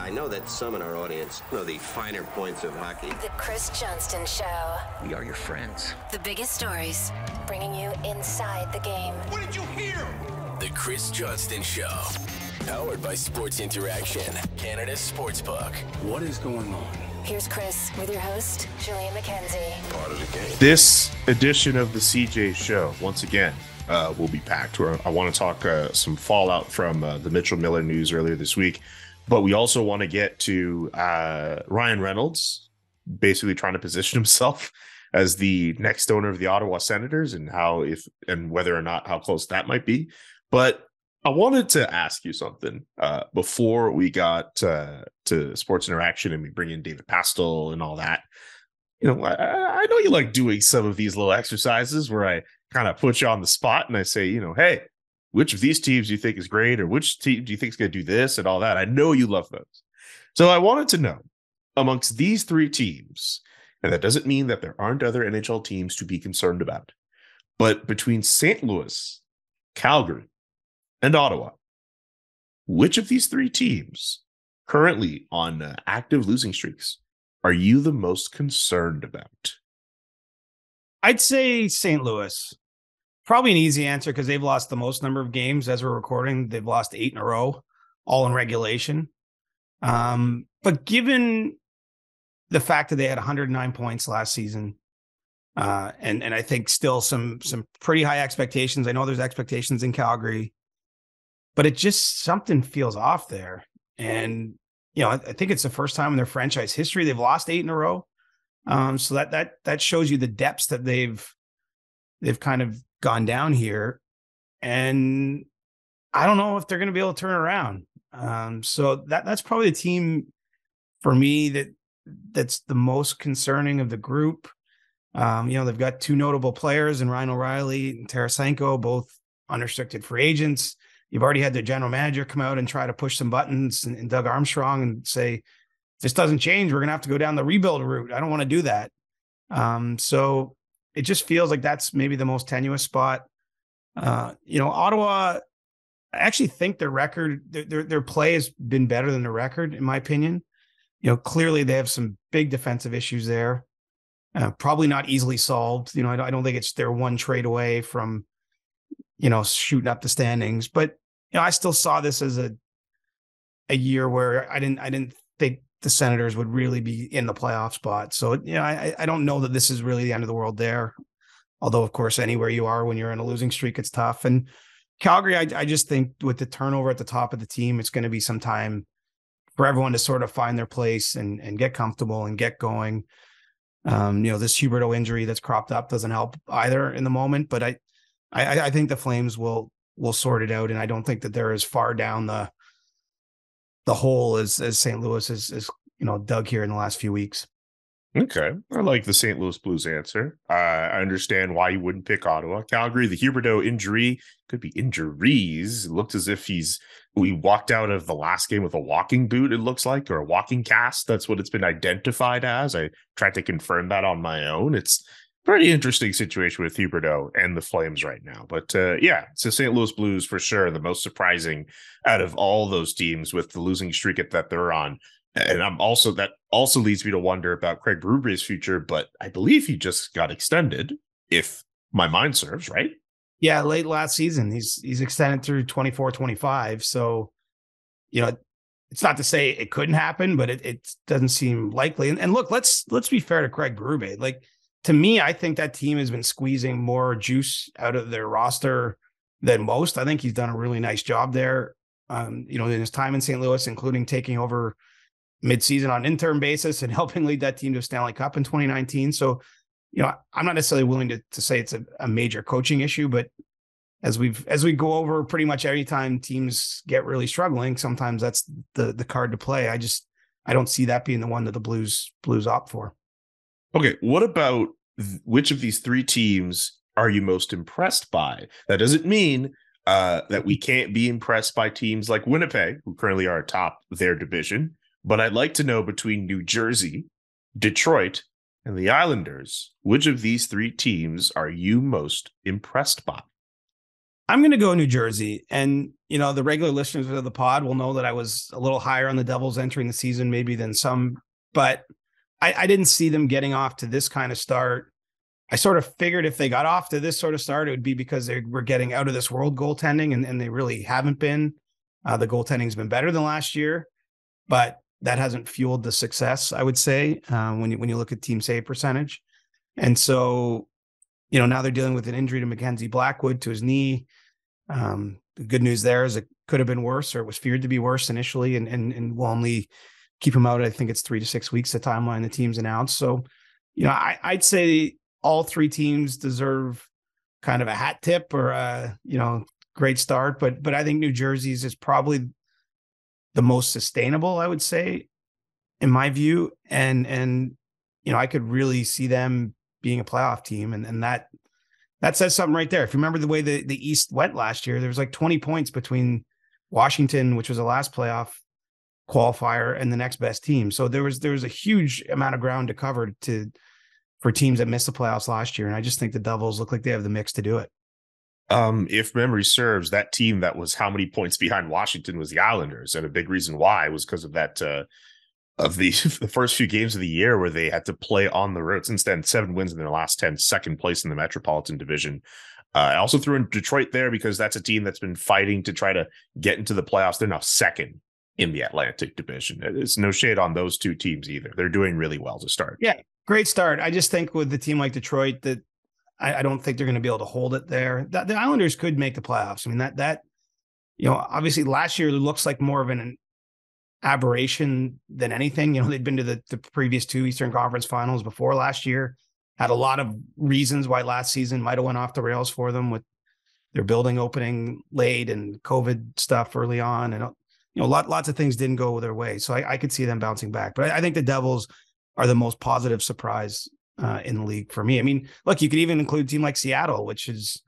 I know that some in our audience know the finer points of hockey. The Chris Johnston Show. We are your friends. The biggest stories, bringing you inside the game. What did you hear? The Chris Johnston Show. Powered by Sports Interaction, Canada's sportsbook. What is going on? Here's Chris with your host, Julian McKenzie. Part of the game. This edition of the CJ Show, once again, will be packed. I want to talk some fallout from the Mitchell Miller news earlier this week, but we also want to get to Ryan Reynolds basically trying to position himself as the next owner of the Ottawa Senators and whether or not how close that might be. But I wanted to ask you something before we got to Sports Interaction and we bring in David Pastel and all that. You know, I know you like doing some of these little exercises where I kind of put you on the spot and I say, you know, hey, which of these teams do you think is great, or which team do you think is going to do this and all that? I know you love those. So I wanted to know, amongst these three teams, and that doesn't mean that there aren't other NHL teams to be concerned about, but between St. Louis, Calgary, and Ottawa, which of these three teams currently on active losing streaks are you the most concerned about? I'd say St. Louis. Probably an easy answer because they've lost the most number of games as we're recording. They've lost 8 in a row, all in regulation. But given the fact that they had 109 points last season, and I think still some pretty high expectations. I know there's expectations in Calgary, but it just something feels off there. And, you know, I think it's the first time in their franchise history they've lost 8 in a row. So that shows you the depths that they've kind of gone down here. And I don't know if they're going to be able to turn it around. So that's probably the team for me that's the most concerning of the group. You know, they've got 2 notable players in Ryan O'Reilly and Tarasenko, both unrestricted free agents. You've already had their general manager come out and try to push some buttons and Doug Armstrong and say, if this doesn't change, we're going to have to go down the rebuild route. I don't want to do that. So it just feels like that's maybe the most tenuous spot. You know, Ottawa, I actually think their record, their play has been better than the record, in my opinion. You know, clearly they have some big defensive issues there. Probably not easily solved. You know, I don't think they're one trade away from, you know, shooting up the standings. But, you know, I still saw this as a year where I didn't think the Senators would really be in the playoff spot. So, you know, I don't know that this is really the end of the world there. Although, of course, anywhere you are when you're in a losing streak, it's tough. And Calgary, I just think with the turnover at the top of the team, it's going to be some time for everyone to sort of find their place and get comfortable and get going. You know, this Huberdeau injury that's cropped up doesn't help either in the moment, but I think the Flames will sort it out. And I don't think that they're as far down the hole as St. Louis is, you know, dug here in the last few weeks. Okay. I like the St. Louis Blues answer. I understand why you wouldn't pick Ottawa. Calgary, the Huberdeau injury, could be injuries. It looked as if we walked out of the last game with a walking boot, it looks like, or a walking cast. That's what it's been identified as. I tried to confirm that on my own. It's a pretty interesting situation with Huberdeau and the Flames right now. But yeah, it's the St. Louis Blues for sure, the most surprising out of all those teams with the losing streak that they're on. And that also leads me to wonder about Craig Berube's future, but I believe he just got extended, if my mind serves, right? Yeah, late last season. He's extended through 24-25. So, you know, it's not to say it couldn't happen, but it doesn't seem likely. And look, let's be fair to Craig Berube. Like, to me, I think that team has been squeezing more juice out of their roster than most. I think he's done a really nice job there. You know, in his time in St. Louis, including taking over midseason on an interim basis and helping lead that team to a Stanley Cup in 2019. So, you know, I'm not necessarily willing to say it's a major coaching issue, but as we go over pretty much every time teams get really struggling, sometimes that's the card to play. I don't see that being the one that the Blues opt for. Okay. What about which of these three teams are you most impressed by? That doesn't mean that we can't be impressed by teams like Winnipeg, who currently are atop their division. But I'd like to know, between New Jersey, Detroit, and the Islanders, which of these three teams are you most impressed by? I'm going to go New Jersey. And the regular listeners of the pod will know that I was a little higher on the Devils entering the season, maybe than some, but I didn't see them getting off to this kind of start. I sort of figured if they got off to this sort of start, it would be because they were getting out of this world goaltending, and they really haven't been. The goaltending's been better than last year, but that hasn't fueled the success, I would say, when you look at team save percentage. And so, now they're dealing with an injury to Mackenzie Blackwood to his knee. The good news there is it could have been worse, or it was feared to be worse initially, and will only keep him out. I think it's 3 to 6 weeks, the timeline the team's announced. So, I'd say all three teams deserve kind of a hat tip or a, great start, but I think New Jersey's is probably the most sustainable, I would say, in my view. And I could really see them being a playoff team. And that says something right there. If you remember the way the East went last year, there was like 20 points between Washington, which was the last playoff qualifier, and the next best team. So there was a huge amount of ground to cover for teams that missed the playoffs last year. And I just think the Devils look like they have the mix to do it. If memory serves, that team that was how many points behind Washington was the Islanders. And a big reason why was because of that, of the first few games of the year where they had to play on the road. Since then, 7 wins in their last 10, second place in the Metropolitan Division. I also threw in Detroit there because that's a team that's been fighting to try to get into the playoffs. They're now second in the Atlantic Division. It's no shade on those two teams either. They're doing really well to start. Yeah, great start. I just think with the team like Detroit that I don't think they're going to be able to hold it there. The Islanders could make the playoffs. I mean, that obviously last year looks like more of an aberration than anything. They'd been to the previous 2 Eastern Conference finals before last year, had a lot of reasons why last season might have went off the rails for them with their building opening late and COVID stuff early on. And, lots of things didn't go their way. So I could see them bouncing back, but I think the Devils are the most positive surprise in the league for me. I mean, look, you could even include a team like Seattle, which is,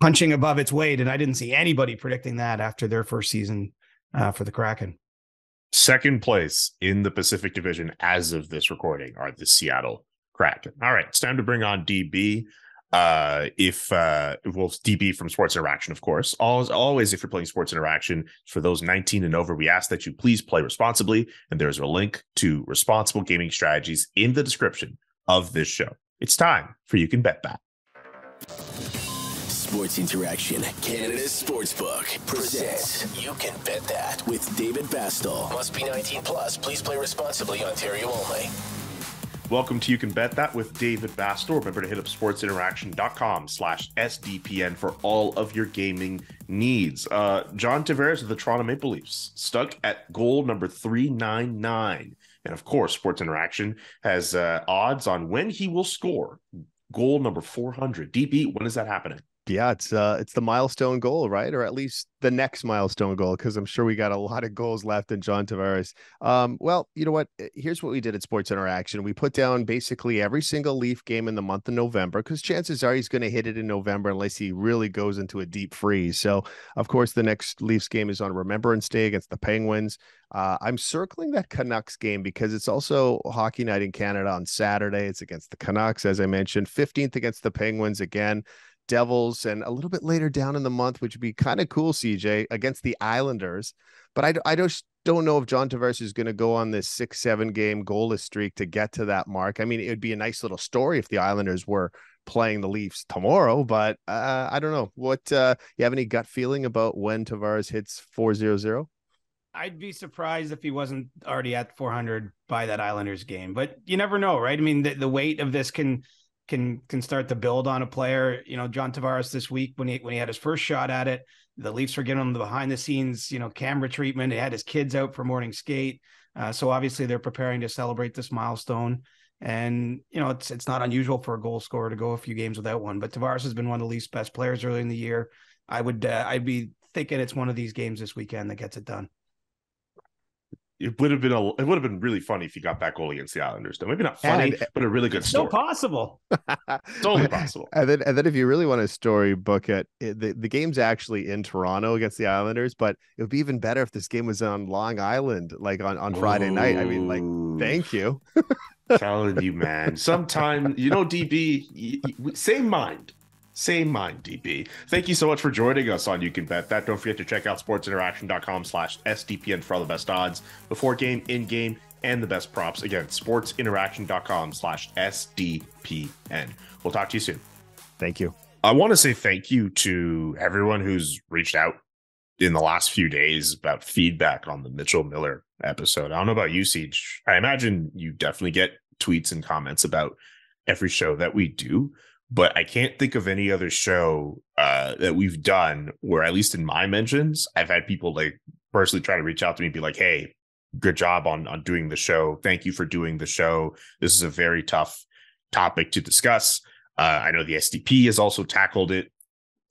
punching above its weight. And I didn't see anybody predicting that after their first season for the Kraken. Second place in the Pacific Division as of this recording are the Seattle Kraken. All right, it's time to bring on DB. DB from Sports Interaction, of course. Always, if you're playing Sports Interaction, for those 19 and over, we ask that you please play responsibly. And there's a link to responsible gaming strategies in the description of this show. It's time for You Can Bet That. Sports Interaction, Canada's Sportsbook, presents You Can Bet That with David Bastel. Must be 18 plus. Please play responsibly. Ontario only. Welcome to You Can Bet That with David Bastel. Remember to hit up sportsinteraction.com/SDPN for all of your gaming needs. John Tavares of the Toronto Maple Leafs stuck at goal number 399. And of course, Sports Interaction has odds on when he will score goal number 400. DB, when is that happening? Yeah, it's the milestone goal, right? Or at least the next milestone goal, because I'm sure we got a lot of goals left in John Tavares. Well, you know what? Here's what we did at Sports Interaction. We put down basically every single Leaf game in the month of November, because chances are he's going to hit it in November unless he really goes into a deep freeze. So, of course, the next Leafs game is on Remembrance Day against the Penguins. I'm circling that Canucks game because it's also Hockey Night in Canada on Saturday. It's against the Canucks, as I mentioned, 15th against the Penguins again. Devils, and a little bit later down in the month, which would be kind of cool, CJ, against the Islanders. But I just don't know if John Tavares is going to go on this 6-7 game goalless streak to get to that mark. I mean, it would be a nice little story if the Islanders were playing the Leafs tomorrow, but I don't know. What you have any gut feeling about when Tavares hits 400? I'd be surprised if he wasn't already at 400 by that Islanders game, but you never know, right? I mean, the weight of this can start to build on a player. John Tavares this week, when he had his first shot at it, the Leafs were giving him the behind the scenes, camera treatment. He had his kids out for morning skate. So obviously they're preparing to celebrate this milestone. And, it's not unusual for a goal scorer to go a few games without one, but Tavares has been one of the Leafs' best players early in the year. I'd be thinking it's one of these games this weekend that gets it done. It would have been really funny if he got that goal against the Islanders. Though maybe not funny, but a really good story. Still possible. Totally possible. And then if you really want a storybook the game's actually in Toronto against the Islanders, but it would be even better if this game was on Long Island, like on Friday night. I mean, like, thank you. Telling you, man. Sometime, DB, same mind. Same mind, DB. Thank you so much for joining us on You Can Bet That. Don't forget to check out sportsinteraction.com/SDPN for all the best odds before game, in game, and the best props. Again, sportsinteraction.com/SDPN. We'll talk to you soon. Thank you. I want to say thank you to everyone who's reached out in the last few days about feedback on the Mitchell Miller episode. I don't know about you, Siege. I imagine you definitely get tweets and comments about every show that we do, but I can't think of any other show that we've done where, at least in my mentions, I've had people like personally try to reach out to me and be like, hey, good job on doing the show. Thank you for doing the show. This is a very tough topic to discuss. I know the SDP has also tackled it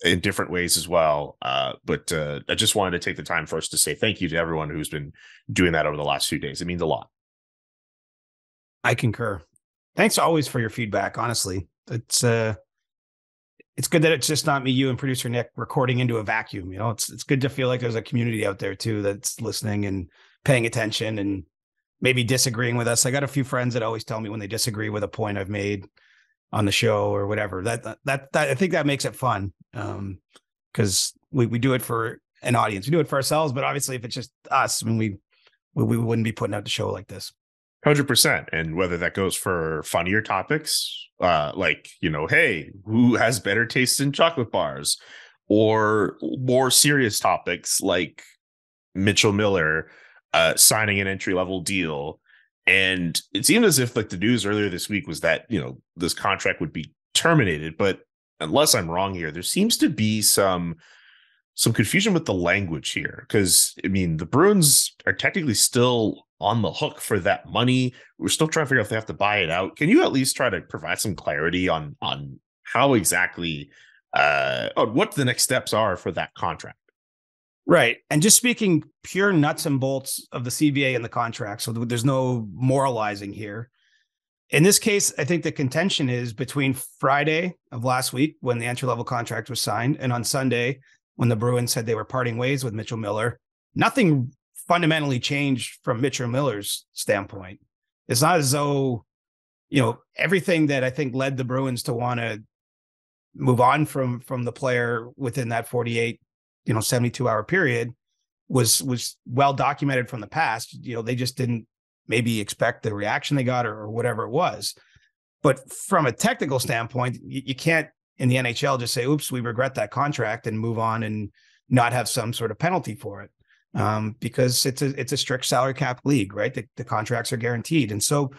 in different ways as well. But I just wanted to take the time first to say thank you to everyone who's been doing that over the last few days. It means a lot. I concur. Thanks always for your feedback. Honestly, it's good that it's just not me, you, and producer Nick recording into a vacuum. You know, it's good to feel like there's a community out there too that's listening and paying attention and maybe disagreeing with us. I got a few friends that always tell me when they disagree with a point I've made on the show or whatever. That I think that makes it fun, because we do it for an audience. We do it for ourselves, but obviously, if it's just us, I mean, we wouldn't be putting out the show like this. 100%. And whether that goes for funnier topics, like, you know, hey, who has better taste in chocolate bars, or more serious topics like Mitchell Miller signing an entry-level deal. And it seemed as if like the news earlier this week was that, you know, this contract would be terminated. But unless I'm wrong here, there seems to be some confusion with the language here, because I mean, the Bruins are technically still on the hook for that money. We're still trying to figure out if they have to buy it out. Can you at least try to provide some clarity on how exactly what the next steps are for that contract? Right. And just speaking pure nuts and bolts of the CBA and the contract, so there's no moralizing here. In this case, I think the contention is between Friday of last week, when the entry-level contract was signed, and on Sunday, when the Bruins said they were parting ways with Mitchell Miller. Nothing fundamentally changed from Mitchell Miller's standpoint. It's not as though, you know, everything that I think led the Bruins to want to move on from the player within that 48, 72-hour period was well documented from the past. You know, they just didn't maybe expect the reaction they got or whatever it was. But from a technical standpoint, you can't in the NHL just say, oops, we regret that contract and move on and not have some sort of penalty for it. Because it's a strict salary cap league, right? The contracts are guaranteed. And so,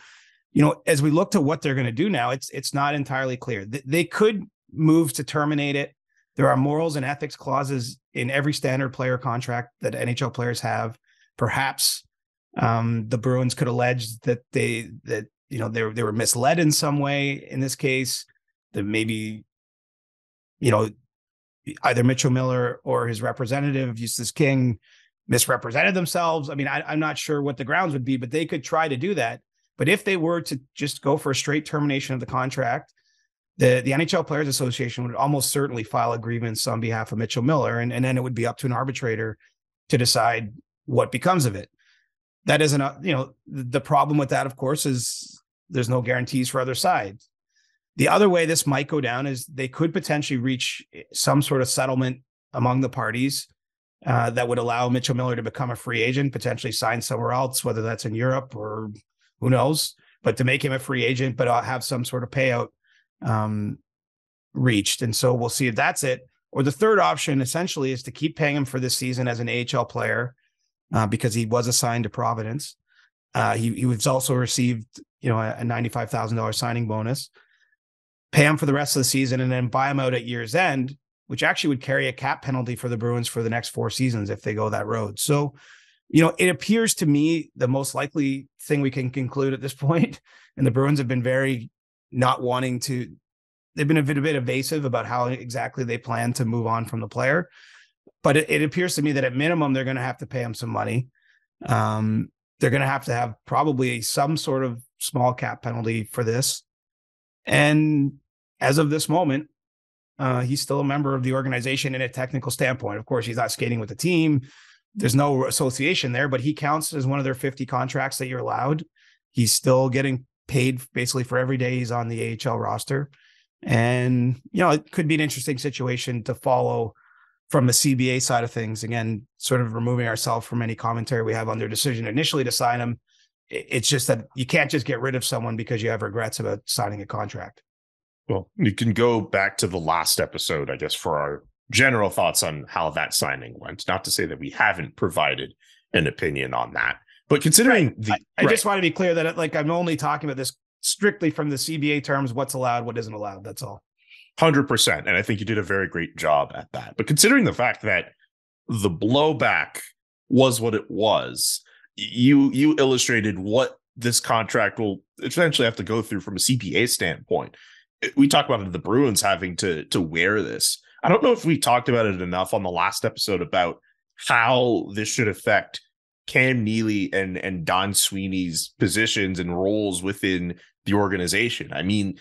you know, as we look to what they're going to do now, it's not entirely clear. They could move to terminate it. There are morals and ethics clauses in every standard player contract that NHL players have. Perhaps the Bruins could allege that they were misled in some way in this case, that maybe, you know, either Mitchell Miller or his representative, Eustace King, misrepresented themselves. I mean, I'm not sure what the grounds would be, but they could try to do that. But if they were to just go for a straight termination of the contract, the NHL Players Association would almost certainly file a grievance on behalf of Mitchell Miller, and then it would be up to an arbitrator to decide what becomes of it. That isn't, the problem with that, of course, is there's no guarantees for other sides. The other way this might go down is they could potentially reach some sort of settlement among the parties that would allow Mitchell Miller to become a free agent, potentially sign somewhere else, whether that's in Europe or who knows, but to make him a free agent, but have some sort of payout reached. And so we'll see if that's it. Or the third option essentially is to keep paying him for this season as an AHL player because he was assigned to Providence. He was also received, a $95,000 signing bonus, pay him for the rest of the season, and then buy him out at year's end, which actually would carry a cap penalty for the Bruins for the next 4 seasons if they go that road. So, it appears to me the most likely thing we can conclude at this point, and the Bruins have been very not wanting to, they've been a bit evasive about how exactly they plan to move on from the player. But it appears to me that at minimum, they're going to have to pay him some money. They're going to have probably some sort of small cap penalty for this. And as of this moment, he's still a member of the organization in a technical standpoint. Of course, he's not skating with the team. There's no association there, but he counts as one of their 50 contracts that you're allowed. He's still getting paid basically for every day he's on the AHL roster. And, it could be an interesting situation to follow from the CBA side of things. Again, sort of removing ourselves from any commentary we have on their decision initially to sign him. It's just that you can't just get rid of someone because you have regrets about signing a contract. Well, you can go back to the last episode, I guess, for our general thoughts on how that signing went. Not to say that we haven't provided an opinion on that, but considering I just want to be clear that I'm only talking about this strictly from the CBA terms, what's allowed, what isn't allowed. That's all. 100%. And I think you did a very great job at that. But considering the fact that the blowback was what it was, you illustrated what this contract will eventually have to go through from a CPA standpoint. We talk about the Bruins having to wear this. I don't know if we talked about it enough on the last episode about how this should affect Cam Neely and Don Sweeney's positions and roles within the organization. I mean,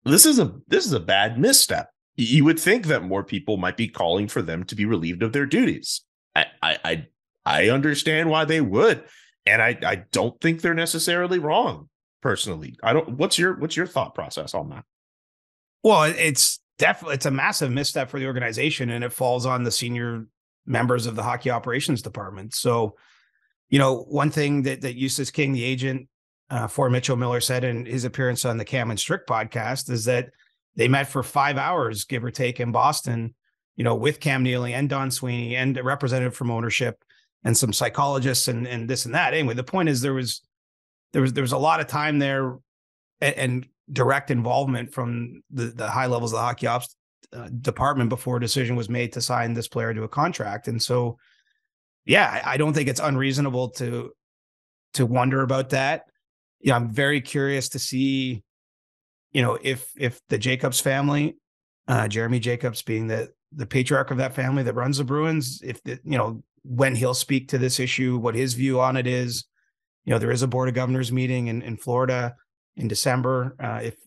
this is a bad misstep. You would think that more people might be calling for them to be relieved of their duties. I understand why they would, and I don't think they're necessarily wrong. Personally, I don't. What's your thought process on that? Well, it's a massive misstep for the organization, and it falls on the senior members of the hockey operations department. So, one thing that Eustace King, the agent for Mitchell Miller, said in his appearance on the Cam and Strick podcast is that they met for 5 hours, give or take, in Boston, with Cam Neely and Don Sweeney and a representative from ownership and some psychologists and this and that. Anyway, the point is there was a lot of time there and direct involvement from the high levels of the hockey ops department before a decision was made to sign this player to a contract. And so, yeah, I don't think it's unreasonable to wonder about that. I'm very curious to see, if the Jacobs family, Jeremy Jacobs being the patriarch of that family that runs the Bruins, when he'll speak to this issue, what his view on it is. There is a board of governors meeting in Florida in December.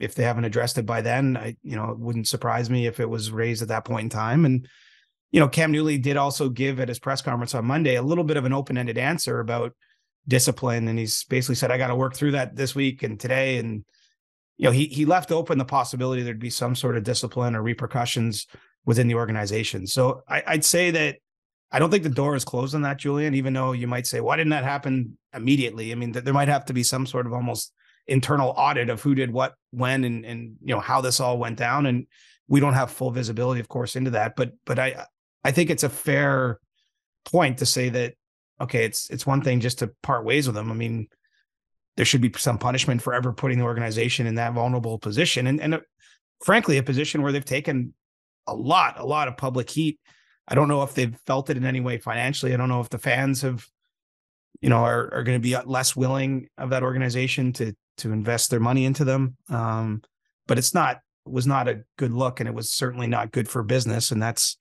If they haven't addressed it by then, it wouldn't surprise me if it was raised at that point in time. And, Cam Neely did also give at his press conference on Monday a little bit of an open-ended answer about discipline. And he's basically said, I got to work through that this week and today. And, he left open the possibility there'd be some sort of discipline or repercussions within the organization. So I'd say that I don't think the door is closed on that, Julian, even though you might say, why didn't that happen immediately? I mean, there might have to be some sort of almost internal audit of who did what, when, and how this all went down. And we don't have full visibility, of course, into that. But I think it's a fair point to say that, okay, it's one thing just to part ways with them. I mean, there should be some punishment for ever putting the organization in that vulnerable position. And frankly, a position where they've taken a lot of public heat. I don't know if they've felt it in any way financially. I don't know if the fans have, are going to be less willing of that organization to invest their money into them. But it was not a good look, and it was certainly not good for business. And that's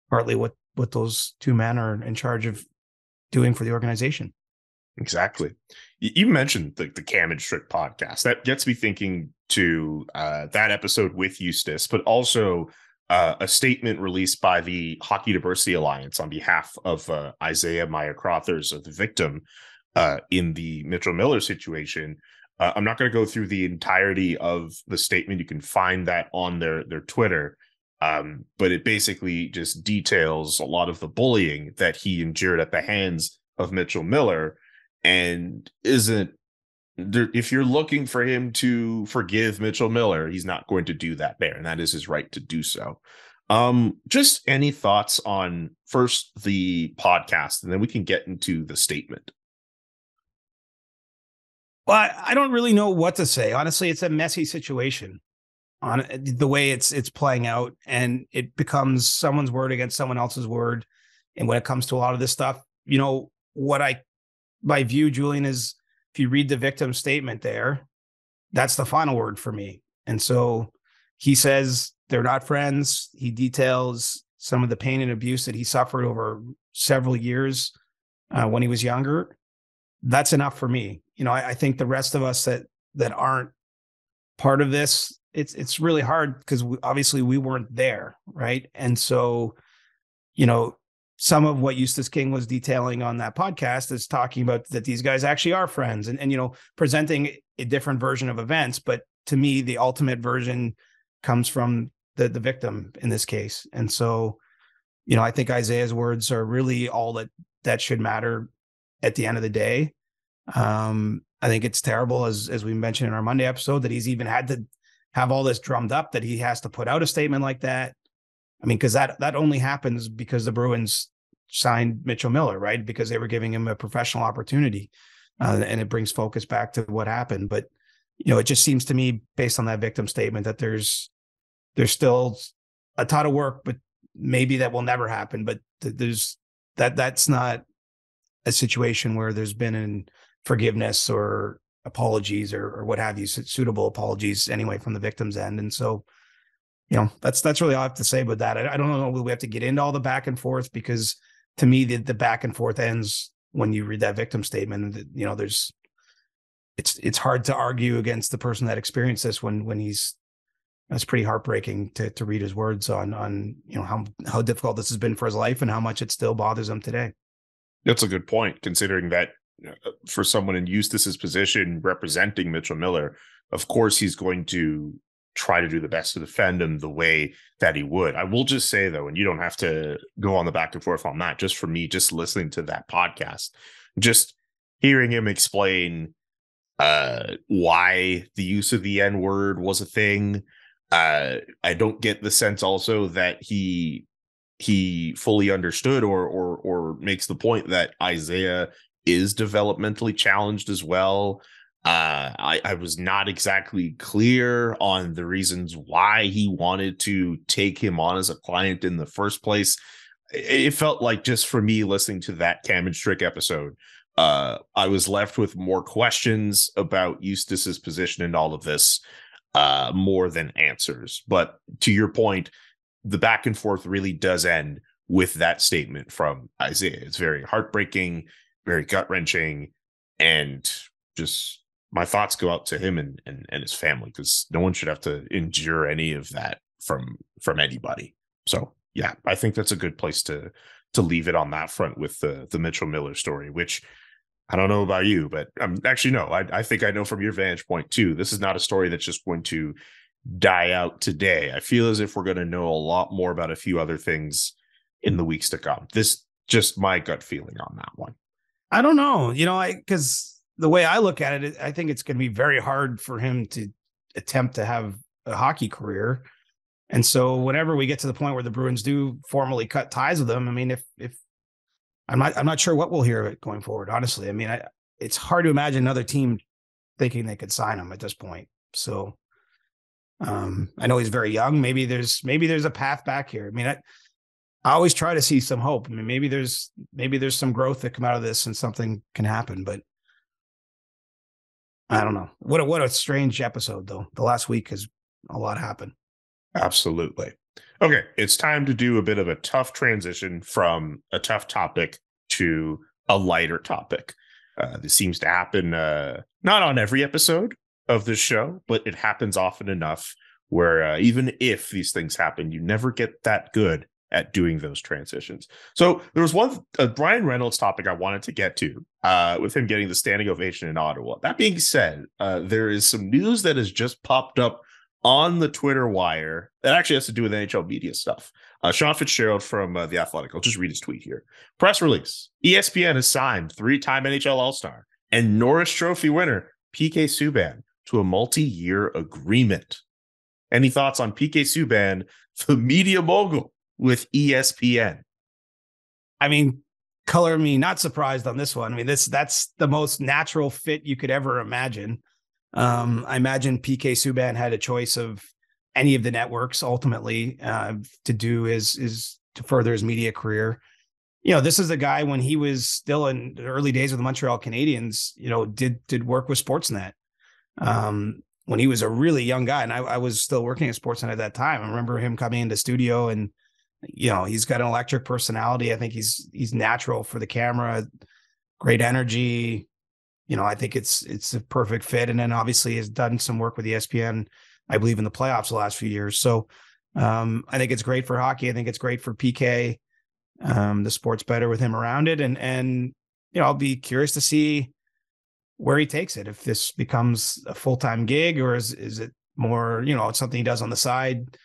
partly what those two men are in charge of doing for the organization. Exactly. You mentioned the Cam and Strick podcast. That gets me thinking to that episode with Eustace, but also a statement released by the Hockey Diversity Alliance on behalf of Isaiah Meyer Crothers, the victim in the Mitchell Miller situation. I'm not going to go through the entirety of the statement. You can find that on their Twitter. But it basically just details a lot of the bullying that he endured at the hands of Mitchell Miller. And if you're looking for him to forgive Mitchell Miller, he's not going to do that there. And that is his right to do so. Just any thoughts on first the podcast, and then we can get into the statement. Well, I don't really know what to say. Honestly, it's a messy situation on the way it's playing out, and it becomes someone's word against someone else's word. And when it comes to a lot of this stuff, my view, Julian, is if you read the victim's statement there, that's the final word for me. And so he says they're not friends. He details some of the pain and abuse that he suffered over several years when he was younger. That's enough for me. I think the rest of us that aren't part of this, it's really hard because obviously we weren't there, right? And so, some of what Eustace King was detailing on that podcast is talking about that these guys actually are friends and presenting a different version of events. But to me, the ultimate version comes from the victim in this case. And so, you know, I think Isaiah's words are really all that should matter at the end of the day. I think it's terrible, as we mentioned in our Monday episode, that he's even had to have all this drummed up, that he has to put out a statement like that. I mean, because that only happens because the Bruins signed Mitchell Miller, right? Because they were giving him a professional opportunity, and it brings focus back to what happened. But, you know, it just seems to me, based on that victim statement, that there's still a ton of work, but maybe that will never happen. But that's not a situation where there's been an forgiveness or apologies or what have you, suitable apologies anyway from the victim's end. And so, you know, that's really all I have to say about that. I don't know, we have to get into all the back and forth, because to me, the back and forth ends when you read that victim statement. You know, it's hard to argue against the person that experienced this when it's pretty heartbreaking to read his words on, you know, how difficult this has been for his life and how much it still bothers him today. That's a good point, considering that for someone in Eustace's position representing Mitchell Miller, of course, he's going to try to do the best to defend him the way that he would. I will just say, though, and you don't have to go on the back and forth on that, just for me, just listening to that podcast, just hearing him explain why the use of the N-word was a thing. I don't get the sense also that he fully understood or makes the point that Isaiah is developmentally challenged as well. I was not exactly clear on the reasons why he wanted to take him on as a client in the first place. It felt like, just for me listening to that Cam and Strick episode, I was left with more questions about Eustace's position in all of this, more than answers. But to your point, the back and forth really does end with that statement from Isaiah. It's very heartbreaking, very gut-wrenching, and just my thoughts go out to him and his family, because no one should have to endure any of that from anybody. So yeah, I think that's a good place to leave it on that front with the Mitchell Miller story, which I don't know about you, but actually, no, I think I know from your vantage point too. This is not a story that's just going to die out today. I feel as if we're going to know a lot more about a few other things in the weeks to come. This just my gut feeling on that one. I don't know, you know, because the way I look at it, I think it's going to be very hard for him to attempt to have a hockey career. And so whenever we get to the point where the Bruins do formally cut ties with him, I mean, if I'm not sure what we'll hear of it going forward, honestly. I mean, it's hard to imagine another team thinking they could sign him at this point. So I know he's very young. Maybe there's a path back here. I mean, I always try to see some hope. I mean, maybe there's some growth that come out of this and something can happen, but I don't know. What a strange episode, though. The last week has a lot happened. Absolutely. Okay, it's time to do a bit of a tough transition from a tough topic to a lighter topic. This seems to happen not on every episode of this show, but it happens often enough where even if these things happen, you never get that good at doing those transitions. So there was one Brian Reynolds topic I wanted to get to with him getting the standing ovation in Ottawa. That being said, there is some news that has just popped up on the Twitter wire that actually has to do with NHL media stuff. Sean Fitzgerald from The Athletic, I'll just read his tweet here. Press release. ESPN has signed 3-time NHL All-Star and Norris Trophy winner PK Subban to a multi-year agreement. Any thoughts on PK Subban, the media mogul with ESPN? I mean, color me not surprised on this one. I mean, that's the most natural fit you could ever imagine. I imagine PK Subban had a choice of any of the networks ultimately to do is to further his media career. You know, this is a guy when he was still in the early days of the Montreal Canadiens, you know, did work with Sportsnet when he was a really young guy. And I was still working at Sportsnet at that time. I remember him coming into studio and, you know, he's got an electric personality. I think he's natural for the camera, great energy. You know, I think it's a perfect fit. And then obviously has done some work with ESPN, I believe, in the playoffs the last few years. So I think it's great for hockey. I think it's great for PK. The sport's better with him around it. And you know, I'll be curious to see where he takes it. If this becomes a full-time gig or is it more, it's something he does on the side.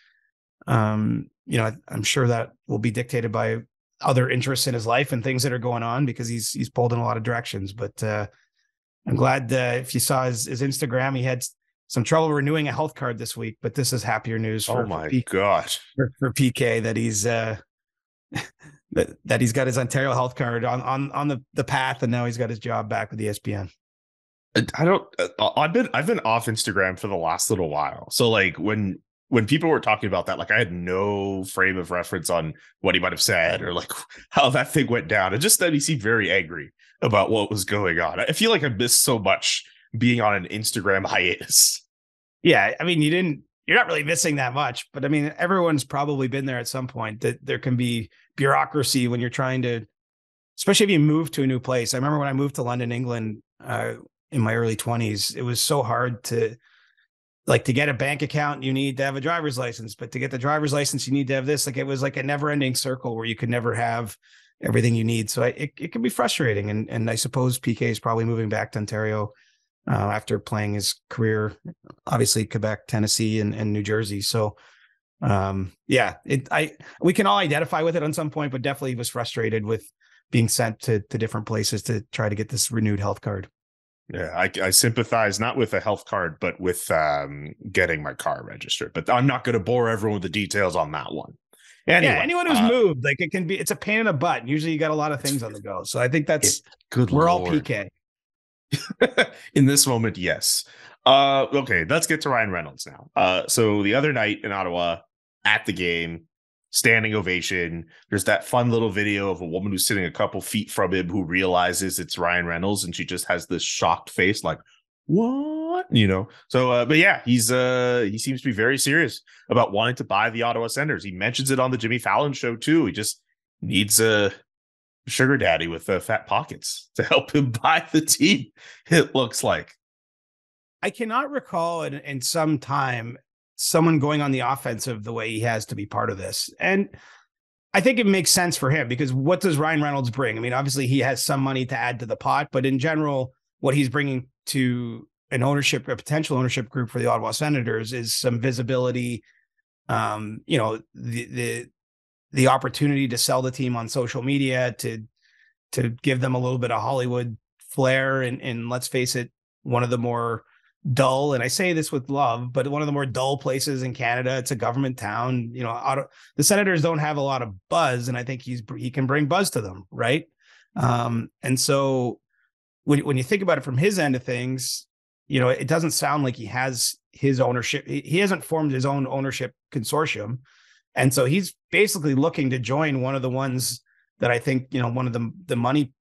I'm sure that will be dictated by other interests in his life and things that are going on, because he's pulled in a lot of directions. But I'm glad if you saw his Instagram, he had some trouble renewing a health card this week, but this is happier news for gosh, for PK, that he's that he's got his Ontario health card on the path, and now he's got his job back with ESPN. I've been off Instagram for the last little while. So like when people were talking about that, like I had no frame of reference on what he might have said or like how that thing went down. It just that he seemed very angry about what was going on. I feel like I missed so much being on an Instagram hiatus. Yeah. I mean, you're not really missing that much, but I mean, everyone's probably been there at some point, that there can be bureaucracy when you're trying to, especially if you move to a new place. I remember when I moved to London, England, in my early 20s, it was so hard to get a bank account, you need to have a driver's license, but to get the driver's license, you need to have this. Like, it was like a never ending circle where you could never have everything you need. So it can be frustrating. And I suppose PK is probably moving back to Ontario after playing his career, obviously Quebec, Tennessee, and New Jersey. So we can all identify with it on some point, but definitely was frustrated with being sent to different places to try to get this renewed health card. Yeah, I sympathize not with a health card, but with getting my car registered. But I'm not going to bore everyone with the details on that one. Anyway, yeah, anyone who's moved, like it's a pain in the butt. Usually you got a lot of things on the go. So I think that's good. We're Lord. all PK. In this moment, yes. Okay, let's get to Ryan Reynolds now. So the other night in Ottawa at the game, standing ovation. There's that fun little video of a woman who's sitting a couple feet from him who realizes it's Ryan Reynolds, and she just has this shocked face like, what? So but yeah, he seems to be very serious about wanting to buy the Ottawa Senators. He mentions it on the Jimmy Fallon show too. He just needs a sugar daddy with fat pockets to help him buy the team, it looks like. I cannot recall in some time someone going on the offensive the way he has to be part of this. And I think it makes sense for him, because what does Ryan Reynolds bring? I mean, obviously he has some money to add to the pot, but in general, what he's bringing to a potential ownership group for the Ottawa Senators is some visibility, the opportunity to sell the team on social media, to give them a little bit of Hollywood flair. And let's face it, one of the more dull, and I say this with love, but one of the more dull places in Canada. It's a government town. The Senators don't have a lot of buzz, and I think he can bring buzz to them, right? And so when you think about it from his end of things, it doesn't sound like he has his ownership. He hasn't formed his own ownership consortium, and so he's basically looking to join one of the ones that I think one of the money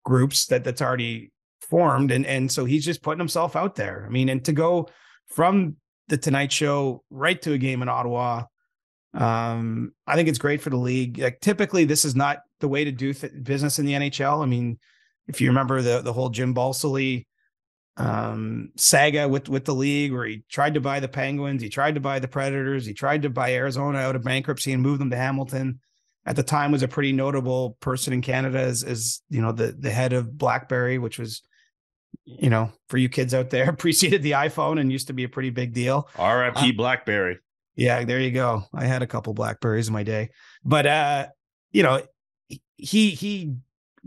groups that's already formed, and so he's just putting himself out there. I mean, and to go from the Tonight Show right to a game in Ottawa, I think it's great for the league. Like, typically this is not the way to do business in the NHL. I mean, if you remember the whole Jim Balsillie saga with the league, where he tried to buy the Penguins, he tried to buy the Predators, he tried to buy Arizona out of bankruptcy and move them to Hamilton. At the time, was a pretty notable person in Canada as the head of BlackBerry, which was, for you kids out there, preceded the iPhone and used to be a pretty big deal. R.I.P. BlackBerry. Yeah, there you go. I had a couple BlackBerries in my day, but he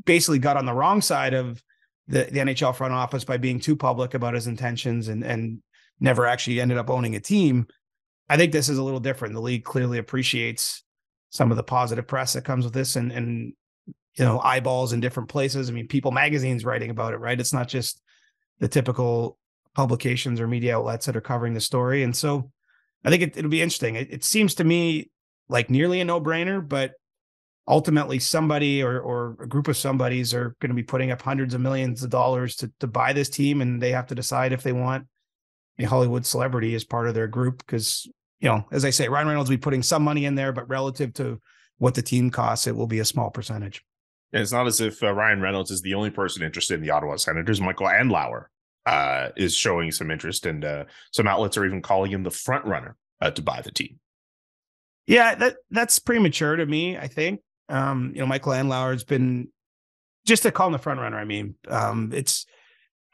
basically got on the wrong side of the NHL front office by being too public about his intentions and never actually ended up owning a team. I think this is a little different. The league clearly appreciates some of the positive press that comes with this, and eyeballs in different places. I mean, People Magazine's writing about it, right? It's not just the typical publications or media outlets that are covering the story. And so I think it'll be interesting. It seems to me like nearly a no-brainer, but ultimately somebody or a group of somebodies are going to be putting up hundreds of millions of dollars to buy this team, and they have to decide if they want a Hollywood celebrity as part of their group. Because, as I say, Ryan Reynolds will be putting some money in there, but relative to what the team costs, it will be a small percentage. And it's not as if Ryan Reynolds is the only person interested in the Ottawa Senators. Michael Andlauer is showing some interest, and some outlets are even calling him the front runner to buy the team. Yeah, that's premature to me, I think. Michael Andlauer has been, just to call him the front runner. I mean,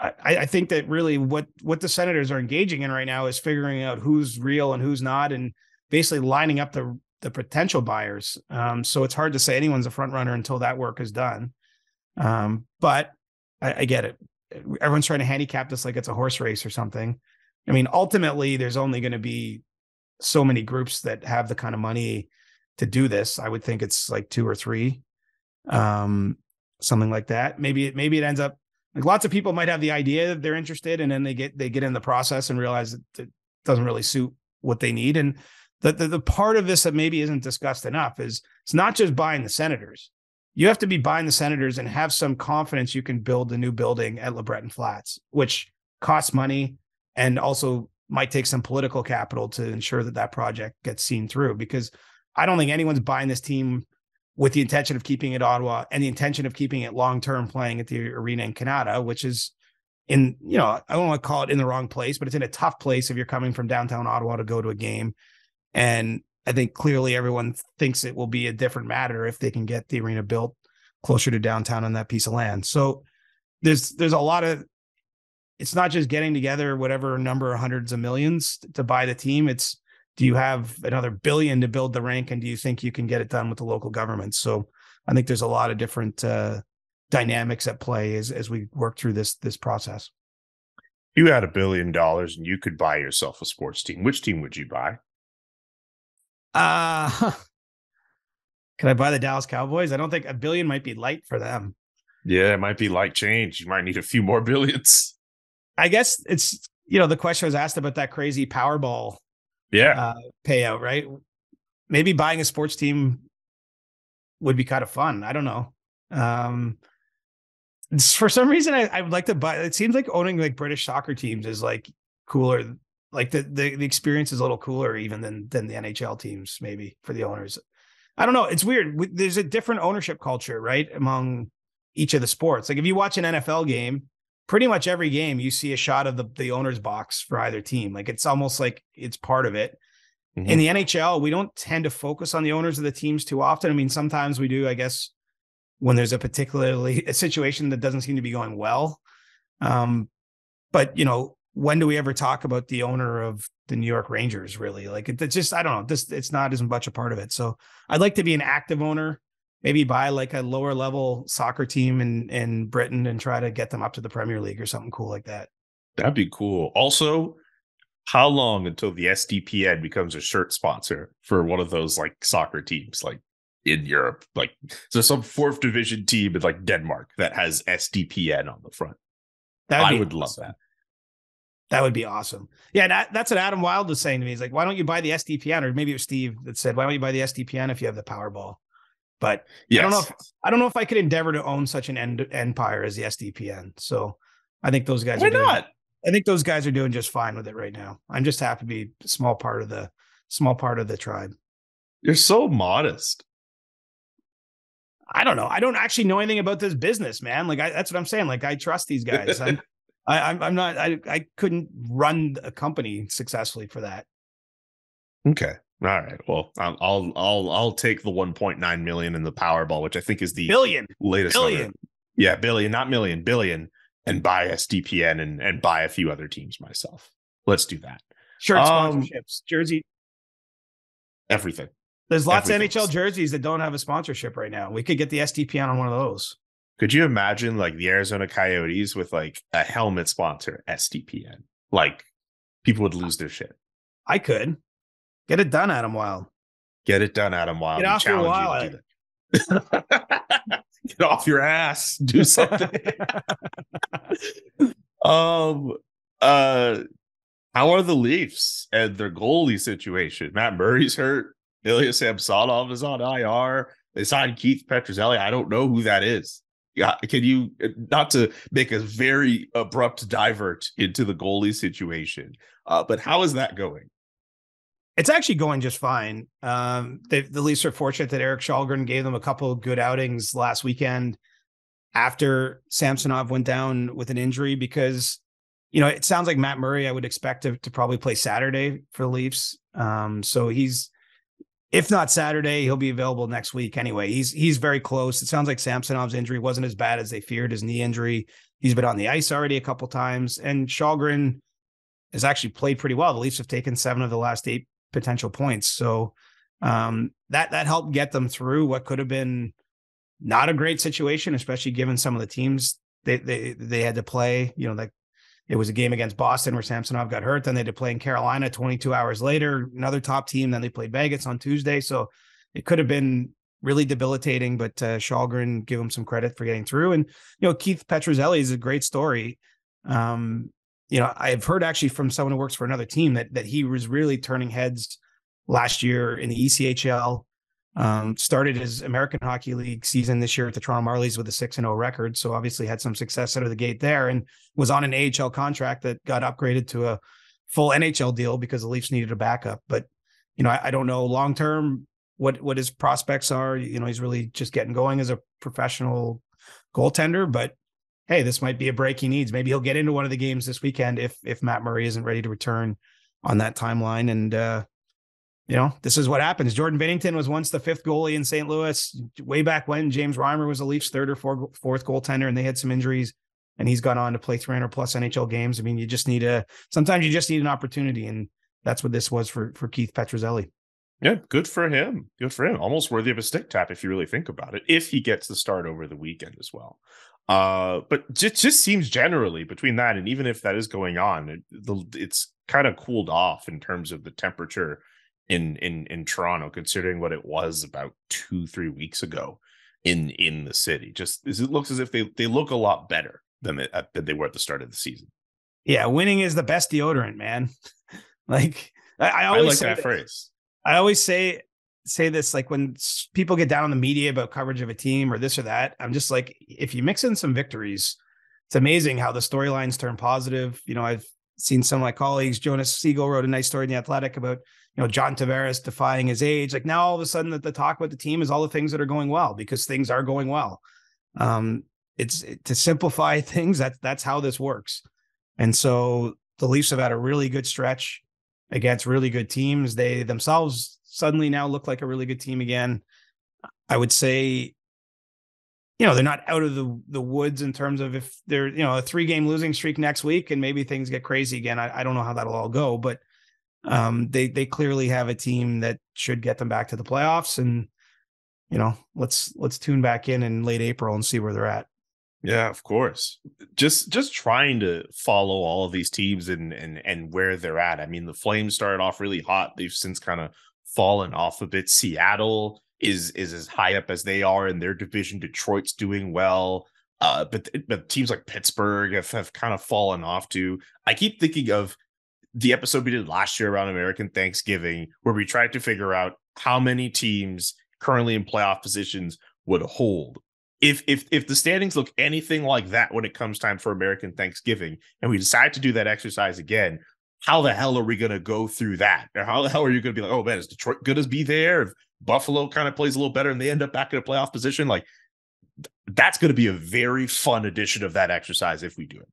I think that really what the Senators are engaging in right now is figuring out who's real and who's not, and basically lining up the potential buyers. So it's hard to say anyone's a front runner until that work is done. But I get it. Everyone's trying to handicap this like it's a horse race or something. I mean, ultimately, there's only going to be so many groups that have the kind of money to do this. I would think it's like 2 or 3, something like that. Maybe it ends up like lots of people might have the idea that they're interested, and then they get in the process and realize that it doesn't really suit what they need. And the part of this that maybe isn't discussed enough is it's not just buying the Senators. You have to be buying the Senators and have some confidence you can build a new building at LeBreton Flats, which costs money and also might take some political capital to ensure that project gets seen through. Because I don't think anyone's buying this team with the intention of keeping it Ottawa and the intention of keeping it long-term playing at the arena in Canada, which is in, I don't want to call it in the wrong place, but it's in a tough place if you're coming from downtown Ottawa to go to a game. And I think clearly everyone thinks it will be a different matter if they can get the arena built closer to downtown on that piece of land. So there's a lot of, it's not just getting together whatever number, hundreds of millions to buy the team. It's, do you have another $1 billion to build the rink? And do you think you can get it done with the local government? So I think there's a lot of different dynamics at play as we work through this process. You had $1 billion and you could buy yourself a sports team. Which team would you buy? Could I buy the Dallas Cowboys? I don't think $1 billion might be light for them. Yeah, it might be light change. You might need a few more billions. I guess it's, the question was asked about that crazy Powerball payout, right? Maybe buying a sports team would be kind of fun. I don't know. For some reason, I would like to buy. It seems like owning like British soccer teams is like cooler. Like the experience is a little cooler even than the NHL teams, maybe for the owners. I don't know. It's weird. There's a different ownership culture, right, among each of the sports. Like if you watch an NFL game, pretty much every game you see a shot of the owner's box for either team. Like it's almost like it's part of it. Mm-hmm. In the NHL, we don't tend to focus on the owners of the teams too often. I mean, sometimes we do, I guess, when there's a situation that doesn't seem to be going well. But when do we ever talk about the owner of the New York Rangers, really? Like it's just, I don't know, it's not as much a part of it. So I'd like to be an active owner, maybe buy like a lower level soccer team in Britain and try to get them up to the Premier League or something cool like that. That'd be cool. Also, how long until the SDPN becomes a shirt sponsor for one of those like soccer teams, like in Europe? Like, so some 4th division team in like Denmark that has SDPN on the front. I would love that. That would be awesome. Yeah, that's what Adam Wilde was saying to me. He's like, why don't you buy the SDPN? Or maybe it was Steve that said, why don't you buy the SDPN if you have the Powerball? But yes. I don't know if I could endeavor to own such an empire as the SDPN. So I think those guys I think those guys are doing just fine with it right now. I'm just happy to be a small part of the tribe. You're so modest. I don't know. I don't actually know anything about this business, man. Like that's what I'm saying. Like I trust these guys. I'm not. I couldn't run a company successfully for that. Okay. All right. Well, I'll take the 1.9 million in the Powerball, which I think is the latest billion. Number. Yeah, billion, not million, billion, and buy SDPN and buy a few other teams myself. Let's do that. Shirt sponsorships, jersey, everything. There's lots of NHL jerseys that don't have a sponsorship right now. We could get the SDPN on one of those. Could you imagine like the Arizona Coyotes with like a helmet sponsor, SDPN? Like people would lose their shit. I could. Get it done, Adam Wilde. Get it done, Adam Wilde. Get off your wallet. Get off your ass. Do something. How are the Leafs and their goalie situation? Matt Murray's hurt. Ilya Samsonov is on IR. They signed Keith Petruzzelli. I don't know who that is. Yeah, can you, not to make a very abrupt divert into the goalie situation, but how is that going? It's actually going just fine. The Leafs are fortunate that Eric Kallgren gave them a couple of good outings last weekend after Samsonov went down with an injury, because, it sounds like Matt Murray, I would expect to probably play Saturday for the Leafs. So he's If not Saturday, he'll be available next week anyway. He's very close. It sounds like Samsonov's injury wasn't as bad as they feared, his knee injury. He's been on the ice already a couple times, and Shalgren has actually played pretty well. The Leafs have taken 7 of the last 8 potential points. So that helped get them through what could have been not a great situation, especially given some of the teams they had to play. Like it was a game against Boston where Samsonov got hurt. Then they had to play in Carolina 22 hours later, another top team. Then they played Vegas on Tuesday. So it could have been really debilitating, but Shalgren, give him some credit for getting through. And, Keith Petruzzelli is a great story. I've heard actually from someone who works for another team that he was really turning heads last year in the ECHL. Started his American Hockey League season this year at the Toronto Marlies with a 6-0 record. So obviously had some success out of the gate there, and was on an AHL contract that got upgraded to a full NHL deal because the Leafs needed a backup. But, I don't know long-term what his prospects are. He's really just getting going as a professional goaltender, but hey, this might be a break he needs. Maybe he'll get into one of the games this weekend if Matt Murray isn't ready to return on that timeline. And, this is what happens. Jordan Binnington was once the 5th goalie in St. Louis way back when. James Reimer was the Leafs' 3rd or 4th goaltender, and they had some injuries, and he's gone on to play 300 plus NHL games. I mean, sometimes you just need an opportunity, and that's what this was for Keith Petruzzelli. Yeah, good for him. Good for him. Almost worthy of a stick tap if you really think about it, if he gets the start over the weekend as well. But it just seems generally between that, and even if that is going on, it's kind of cooled off in terms of the temperature in Toronto, considering what it was about 2-3 weeks ago in the city. Just it looks as if they look a lot better than they were at the start of the season. Yeah, winning is the best deodorant, man. Like I always like say that phrase. I always say this, like when people get down on the media about coverage of a team or this or that, I'm just like, if you mix in some victories, it's amazing how the storylines turn positive. I've seen some of my colleagues, Jonas Siegel wrote a nice story in The Athletic about, John Tavares defying his age. Like now all of a sudden the talk about the team is all the things that are going well, because things are going well. It's to simplify things. That's how this works. And so the Leafs have had a really good stretch against really good teams. They themselves suddenly now look like a really good team again. I would say, they're not out of the woods in terms of if they're, a 3-game losing streak next week and maybe things get crazy again. I don't know how that'll all go, but they clearly have a team that should get them back to the playoffs. And, let's tune back in late April and see where they're at. Yeah, of course. Just trying to follow all of these teams and where they're at. I mean, the Flames started off really hot. They've since kind of fallen off a bit. Seattle is as high up as they are in their division. Detroit's doing well. But teams like Pittsburgh have kind of fallen off too. I keep thinking of the episode we did last year around American Thanksgiving, where we tried to figure out how many teams currently in playoff positions would hold. If the standings look anything like that when it comes time for American Thanksgiving, and we decide to do that exercise again, how the hell are we going to go through that? Or how the hell are you going to be like, oh man, is Detroit good as be there? If Buffalo kind of plays a little better and they end up back in a playoff position, like that's going to be a very fun edition of that exercise if we do it.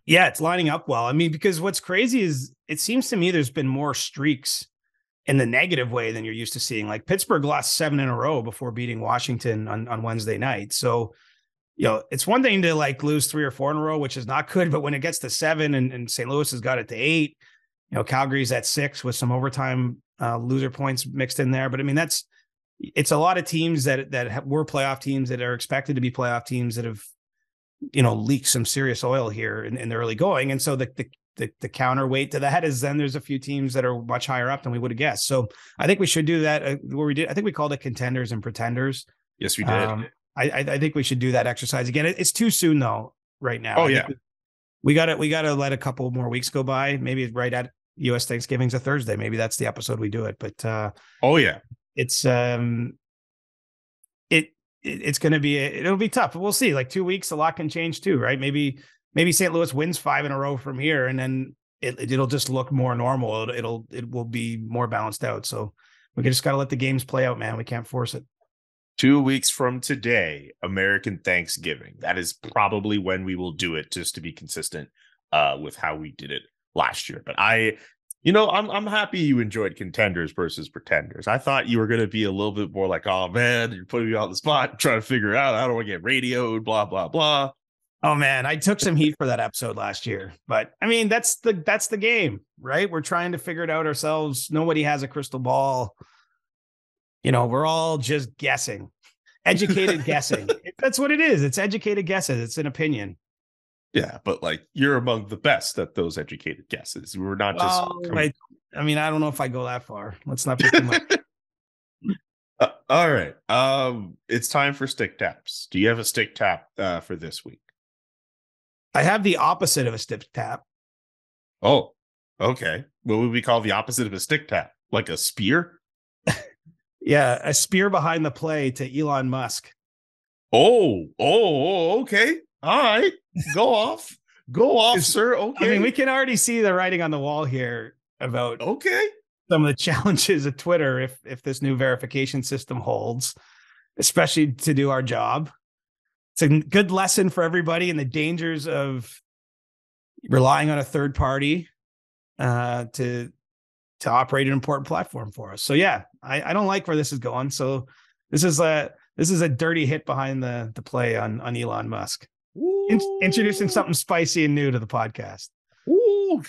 Yeah, it's lining up well. I mean, because what's crazy is it seems to me there's been more streaks in the negative way than you're used to seeing. Like Pittsburgh lost 7 in a row before beating Washington on Wednesday night. So, it's one thing to like lose 3 or 4 in a row, which is not good. But when it gets to 7 and St. Louis has got it to 8, Calgary's at 6 with some overtime loser points mixed in there. But I mean, it's a lot of teams that were playoff teams that are expected to be playoff teams that have, leaked some serious oil here in the early going. And so the counterweight to that is then there's a few teams that are much higher up than we would have guessed. So I think we should do that where we did. I think we called it contenders and pretenders. Yes, we did. I think we should do that exercise again. It's too soon though, right now. Oh yeah. We got to let a couple more weeks go by. Maybe right at US Thanksgiving's a Thursday. Maybe that's the episode we do it. But oh yeah, it's it's going to be, it'll be tough. We'll see. Like 2 weeks, a lot can change too, right? Maybe St. Louis wins 5 in a row from here, and then it'll just look more normal. It will be more balanced out. So we just got to let the games play out, man. We can't force it. 2 weeks from today, American Thanksgiving. That is probably when we will do it, just to be consistent with how we did it last year. But I'm happy you enjoyed Contenders versus Pretenders. I thought you were going to be a little bit more like, oh man, you're putting me on the spot, trying to figure out how do I get radioed, blah blah blah. Oh man, I took some heat for that episode last year, but I mean that's the game, right? We're trying to figure it out ourselves. Nobody has a crystal ball. We're all just guessing, educated guessing. That's what it is. It's educated guesses. It's an opinion. Yeah, but like you're among the best at those educated guesses. We're not just. I mean, I don't know if I go that far. Let's not be too much. All right. It's time for stick taps. Do you have a stick tap for this week? I have the opposite of a stick tap. Oh, okay. What would we call the opposite of a stick tap? Like a spear? Yeah, a spear behind the play to Elon Musk. Oh, okay. All right. Go off, sir. Okay. I mean, we can already see the writing on the wall here about some of the challenges of Twitter if this new verification system holds, especially to do our job. It's a good lesson for everybody in the dangers of relying on a third party to operate an important platform for us. So yeah, I don't like where this is going. So this is a dirty hit behind the play on Elon Musk. Introducing something spicy and new to the podcast. Ooh.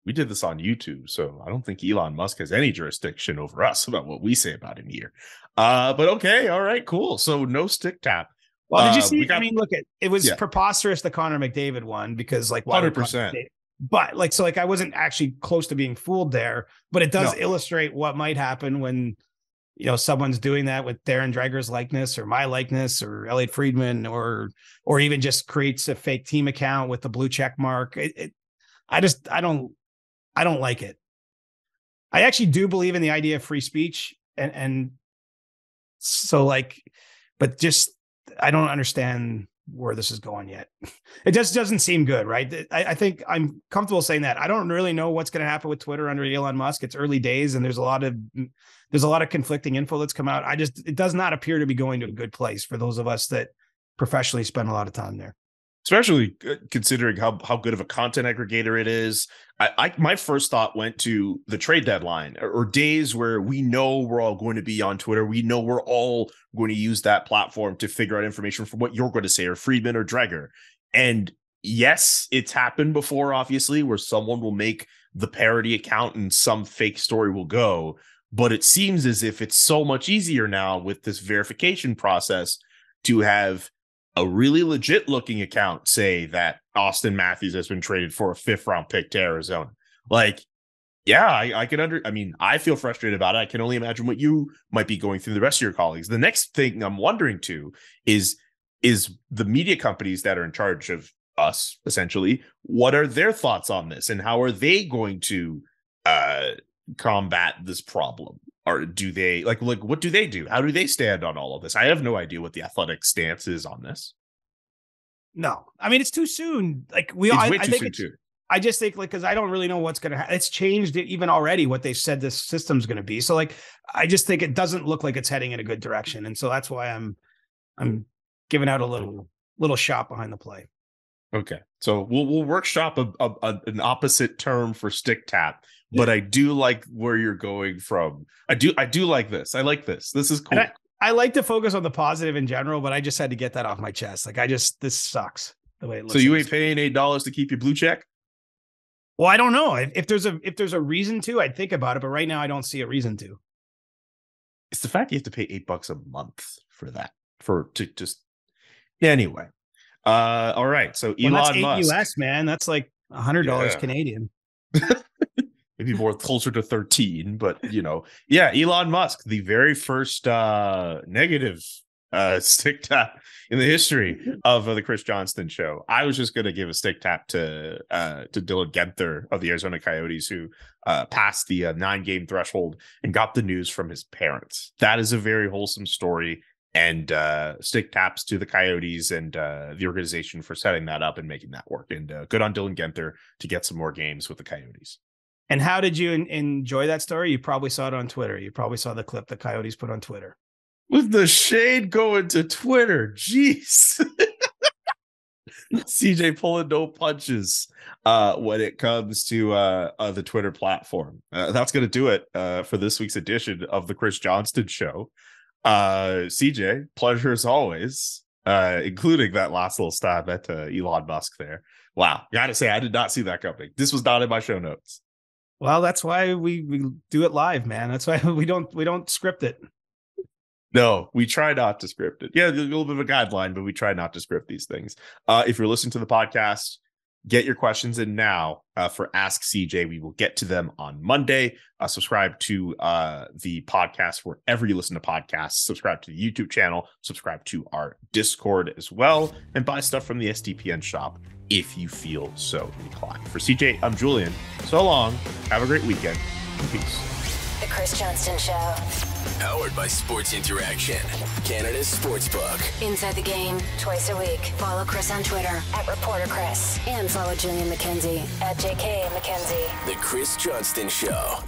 We did this on YouTube, so I don't think Elon Musk has any jurisdiction over us about what we say about him here. But okay, all right, cool. So no stick tap. Well, did you see? Look, it was preposterous, the Connor McDavid one, because 100%. But I wasn't actually close to being fooled there. But it does illustrate what might happen when someone's doing that with Darren Dreger's likeness or my likeness or Elliot Friedman or even just creates a fake team account with the blue check mark. I don't like it. I actually do believe in the idea of free speech and so but just, I don't understand where this is going yet. It just doesn't seem good, right? I think I'm comfortable saying that. I don't really know what's going to happen with Twitter under Elon Musk. It's early days and there's a lot of conflicting info that's come out. It does not appear to be going to a good place for those of us that professionally spend a lot of time there. Especially considering how good of a content aggregator it is. My first thought went to the trade deadline or days where we know we're all going to be on Twitter. We know we're all going to use that platform to figure out information from what you're going to say or Friedman or Dreger. And yes, it's happened before, obviously, where someone will make the parody account and some fake story will go. But it seems as if it's so much easier now with this verification process to have a really legit looking account say that Austin Matthews has been traded for a 5th round pick to Arizona. I feel frustrated about it. I can only imagine what you might be going through, the rest of your colleagues. The next thing I'm wondering too is the media companies that are in charge of us, essentially, what are their thoughts on this and how are they going to combat this problem? Or do they what do they do? How do they stand on all of this? I have no idea what the Athletic stance is on this. No, I mean, it's too soon. I just think because I don't really know what's going to happen. It's changed even already what they said this system's going to be. So I just think it doesn't look like it's heading in a good direction. And so that's why I'm giving out a little shot behind the play. Okay. So we'll workshop an opposite term for stick tap. But I do like where you're going from. I do like this. I like this. This is cool. I like to focus on the positive in general, but I just had to get that off my chest. This sucks the way it looks. So you ain't paying $8 to keep your blue check? Well, I don't know. If there's a reason to, I'd think about it. But right now, I don't see a reason to. It's the fact you have to pay $8 a month for that. Anyway. All right. So Elon that's Musk. $8 US, man. That's like $100 Canadian. Maybe more closer to 13, but Elon Musk, the very first negative stick tap in the history of the Chris Johnston Show. I was just going to give a stick tap to Dylan Guenther of the Arizona Coyotes, who passed the 9-game threshold and got the news from his parents. That is a very wholesome story, and stick taps to the Coyotes and the organization for setting that up and making that work. And good on Dylan Guenther to get some more games with the Coyotes. And how did you enjoy that story? You probably saw it on Twitter. You probably saw the clip the Coyotes put on Twitter. With the shade going to Twitter. Jeez. CJ pulling no punches when it comes to the Twitter platform. That's going to do it for this week's edition of the Chris Johnston Show. CJ, pleasure as always, including that last little stab at Elon Musk there. Wow, gotta say, I did not see that coming. This was not in my show notes. Well, that's why we do it live, man. That's why we don't script it. No, we try not to script it. Yeah, there's a little bit of a guideline, but we try not to script these things. If you're listening to the podcast, get your questions in now for Ask CJ. We will get to them on Monday. Subscribe to the podcast wherever you listen to podcasts. Subscribe to the YouTube channel. Subscribe to our Discord as well. And buy stuff from the SDPN shop if you feel so inclined. For CJ, I'm Julian. So long. Have a great weekend. And peace. The Chris Johnston Show. Powered by Sports Interaction, Canada's sportsbook. Inside the game, twice a week. Follow Chris on Twitter @ReporterChris. And follow Julian McKenzie @JK McKenzie. The Chris Johnston Show.